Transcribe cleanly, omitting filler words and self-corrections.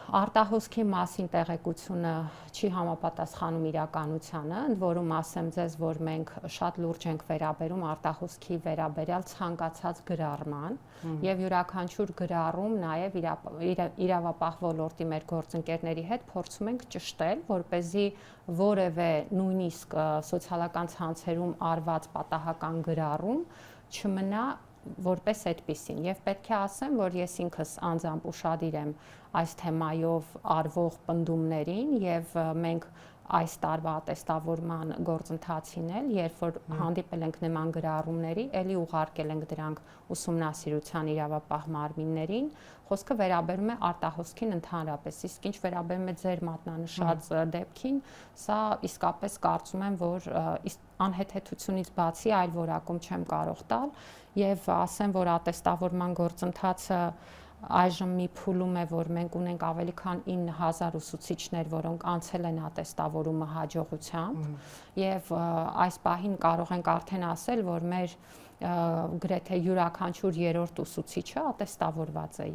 արտահոսքի մասին տեղեկությունը չի համապատասխանում իրականությանը, ընդ որում ասեմ ձեզ, որ մենք շատ լուրջ ենք վերաբերում արտահոսքի վերաբերյալ ցանկացած գրառման եւ յուրաքանչյուր գրառում նաեւ իրավապահ ոլորտի մեր գործընկերների հետ փորձում ենք ճշտել, որ เป զի որևէ նույնիսկ սոցիալական ցանցերում արված պատահական գրառում չմնա որպես այդպիսին եւ պետք է ասեմ, որ ես ինքս անձամբ ուշադիր եմ այս թեմայով արվող պնդումներին եւ մենք այս տարվա ատեստավորման գործընթացին էլ, երբ որ հանդիպել ենք նման գրառումների, ելի ուղարկել ենք դրանք ուսումնասիրության իրավապահ մարմիններին, խոսքը վերաբերում է արտահոսքին ընդհանրապես, իսկ ինչ վերաբերում է ձեր մատնանշած դեպքին, սա իսկապես կարծում եմ, որ անհեթեթությունից բացի այլ որակում չեմ կարող տալ եւ ասեմ, որ ատեստավորման գործընթացը այժմ մի փուլում է, որ մենք ունենք ավելի քան 9000 ուսուցիչներ, որոնք անցել են ատեստավորումը հաջողությամբ եւ այս պահին կարող ենք արդեն ասել, որ մեր գրեթե յուրաքանչյուր երրորդ ուսուցիչը ատեստավորված է